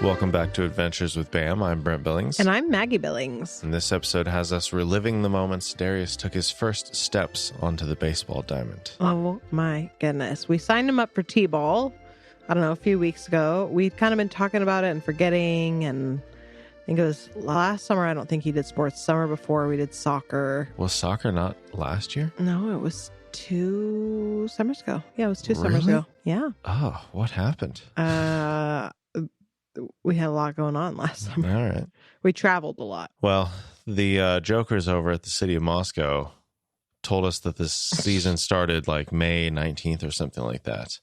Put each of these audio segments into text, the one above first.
Welcome back to Adventures with Bam. I'm Brent Billings. And I'm Maggie Billings. And this episode has us reliving the moments Darius took his first steps onto the baseball diamond. Oh my goodness. We signed him up for T-ball, I don't know, a few weeks ago. We'd kind of been talking about it and forgetting. And I think it was last summer. I don't think he did sports. Summer before we did soccer. Was soccer not last year? No, it was 2 summers ago. Yeah, it was 2 summers ago. Yeah. Oh, what happened? We had a lot going on last summer. All right. We traveled a lot. Well, the Jokers over at the city of Moscow told us that this season started like May 19th or something like that.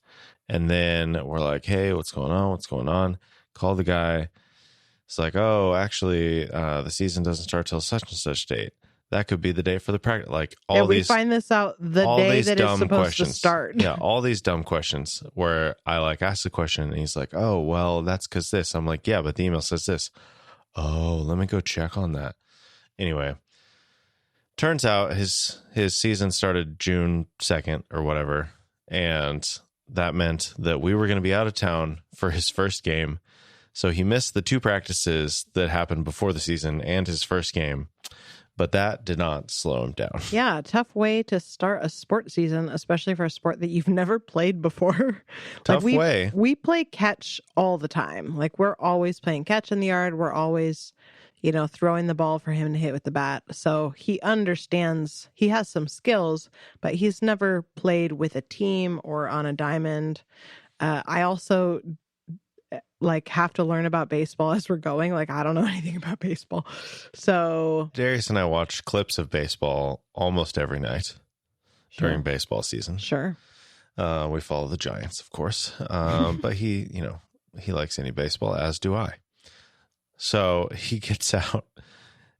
And then we're like, hey, what's going on? What's going on? Call the guy. It's like, oh, actually, the season doesn't start till such and such date. That could be the day for the practice. Like all we these, find this out the day that it's supposed questions. to start. Yeah, all these dumb questions where I like ask the question and he's like, oh, well, that's because this. I'm like, yeah, but the email says this. Oh, let me go check on that. Anyway, turns out his season started June 2nd or whatever. And that meant that we were going to be out of town for his first game. So he missed the 2 practices that happened before the season and his first game. But that did not slow him down. Yeah, tough way to start a sport season, especially for a sport that you've never played before. Tough way. We play catch all the time. Like, we're always playing catch in the yard. We're always, throwing the ball for him to hit with the bat. So he understands, he has some skills, but he's never played with a team or on a diamond. I also have to learn about baseball as we're going. Like, I don't know anything about baseball. So Darius and I watch clips of baseball almost every night during baseball season. Sure. We follow the Giants, of course. But he likes any baseball, as do I. So he gets out.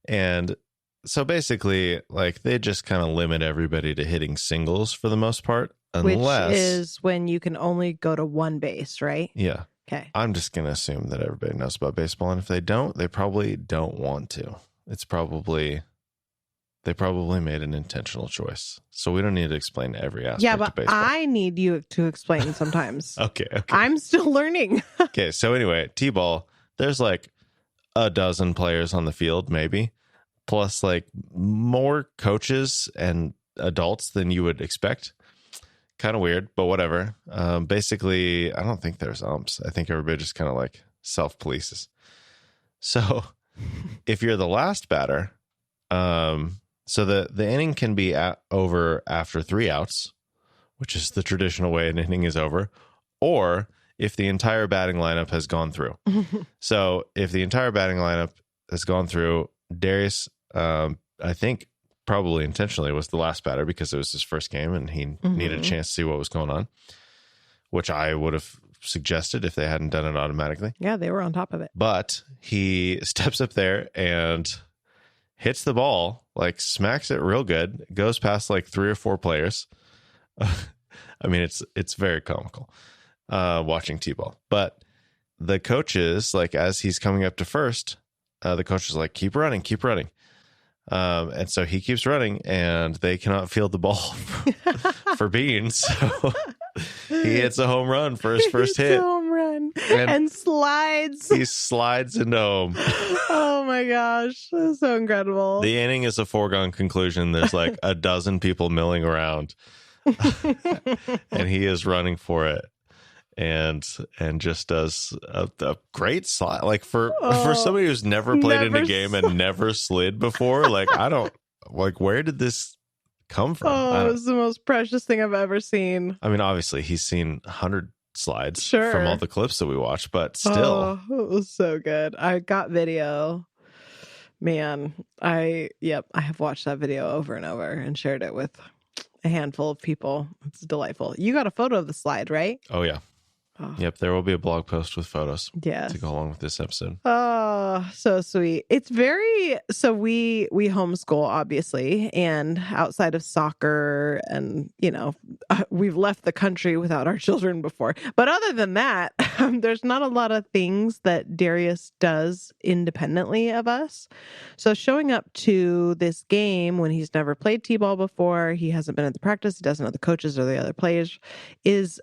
And so basically, like, they just kind of limit everybody to hitting singles for the most part. Unless, which is when you can only go to one base, right? Yeah. Okay. I'm just going to assume that everybody knows about baseball. And if they don't, they probably don't want to. They probably made an intentional choice. So we don't need to explain every aspect of baseball. I need you to explain sometimes. Okay. I'm still learning. Okay. So anyway, T-ball, there's like a dozen players on the field, maybe, plus like more coaches and adults than you would expect. Kind of weird, but whatever. Basically, I don't think there's umps. I think everybody just kind of like self-polices. So if you're the last batter, so the inning can be over after 3 outs, which is the traditional way an inning is over, or if the entire batting lineup has gone through. So if the entire batting lineup has gone through, Darius, I think, probably intentionally was the last batter because it was his first game and he needed a chance to see what was going on, which I would have suggested if they hadn't done it automatically. Yeah, they were on top of it. But he steps up there and hits the ball, like smacks it real good, goes past like 3 or 4 players. I mean, it's very comical watching T-ball. But the coaches, like as he's coming up to first, the coach is like, keep running, keep running. And so he keeps running and they cannot field the ball for beans. So he hits a home run for his first hit. Home run and slides. He slides into home. Oh my gosh. That's so incredible. The inning is a foregone conclusion. There's like a dozen people milling around and he is running for it. And just does a great slide. Like for somebody who's never played in a game and never slid before, like I don't like, where did this come from? Oh, it was the most precious thing I've ever seen. I mean, obviously he's seen 100 slides Sure. from all the clips that we watched, but still. Oh, it was so good. I got video. Man, I have watched that video over and over and shared it with a handful of people. It's delightful. You got a photo of the slide, right? Oh yeah. Oh. Yep, there will be a blog post with photos to go along with this episode. Oh, so sweet. It's very, so we homeschool, obviously, and outside of soccer and, we've left the country without our children before. But other than that, there's not a lot of things that Darius does independently of us. So showing up to this game when he's never played T-ball before, he hasn't been at the practice, he doesn't know the coaches or the other players, is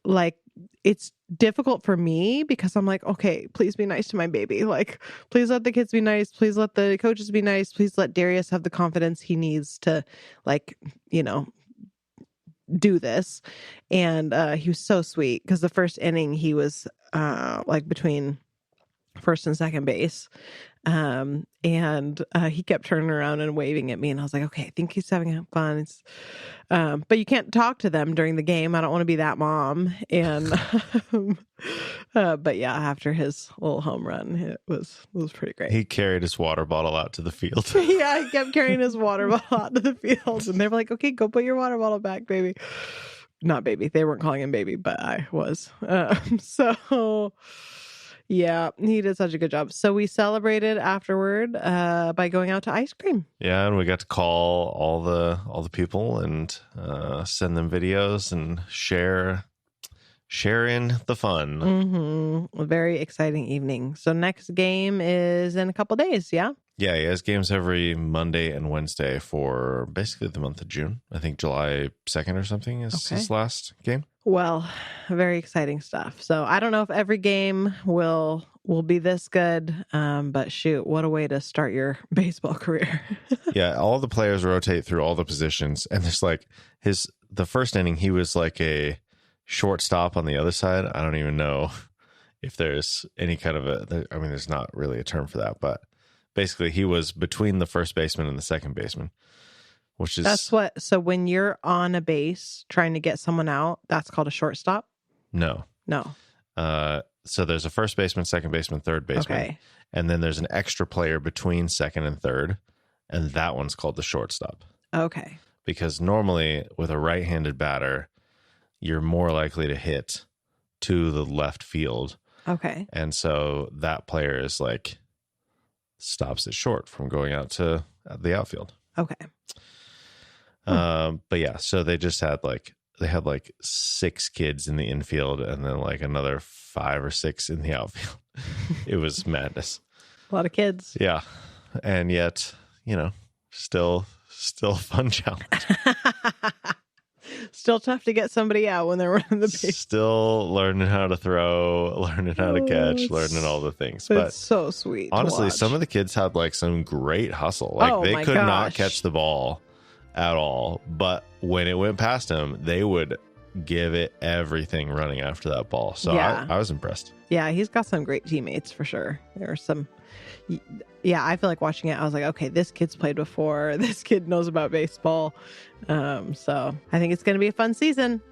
like it's difficult for me because I'm like, okay, please be nice to my baby. Like, please let the kids be nice. Please let the coaches be nice. Please let Darius have the confidence he needs to, like, do this. And he was so sweet because the first inning he was like between first and second base. And he kept turning around and waving at me, and I was like, okay, I think he's having fun. But you can't talk to them during the game. I don't want to be that mom. And but yeah, after his little home run, it was pretty great. He carried his water bottle out to the field. Yeah, he kept carrying his water bottle out to the field, and they were like, okay, go put your water bottle back, baby. Not baby. They weren't calling him baby, but I was. So yeah, he did such a good job. So we celebrated afterward by going out to ice cream. Yeah, and we got to call all the people and send them videos and share in the fun. Mm-hmm. A very exciting evening. So next game is in a couple days, yeah? Yeah, he has games every Monday and Wednesday for basically the month of June. I think July 2nd or something is his last game. Well, very exciting stuff. So I don't know if every game will be this good, but shoot, what a way to start your baseball career. Yeah, all the players rotate through all the positions, and there's like the first inning, he was like a shortstop on the other side. I don't even know if there's any kind of there's not really a term for that, but basically he was between the first baseman and the second baseman. Which is so when you're on a base trying to get someone out, that's called a shortstop? No. So there's a first baseman, second baseman, third baseman. Okay. And then there's an extra player between second and third. And that one's called the shortstop. Okay. Because normally with a right-handed batter, you're more likely to hit to the left field. Okay. And so that player is like stops it short from going out to the outfield. Okay. But yeah, so they had like 6 kids in the infield and then like another 5 or 6 in the outfield. It was madness. A lot of kids. Yeah. And yet, still a fun challenge. Still tough to get somebody out when they're running the base. Still learning how to throw, learning how to catch, learning all the things. But it's so sweet. Honestly, some of the kids had like some great hustle. Like they could not catch the ball at all, but when it went past him, they would give it everything running after that ball. So yeah. I was impressed. Yeah, he's got some great teammates for sure. There are some. Yeah, I feel like watching it, I was like, okay, this kid's played before. This kid knows about baseball. So I think it's going to be a fun season.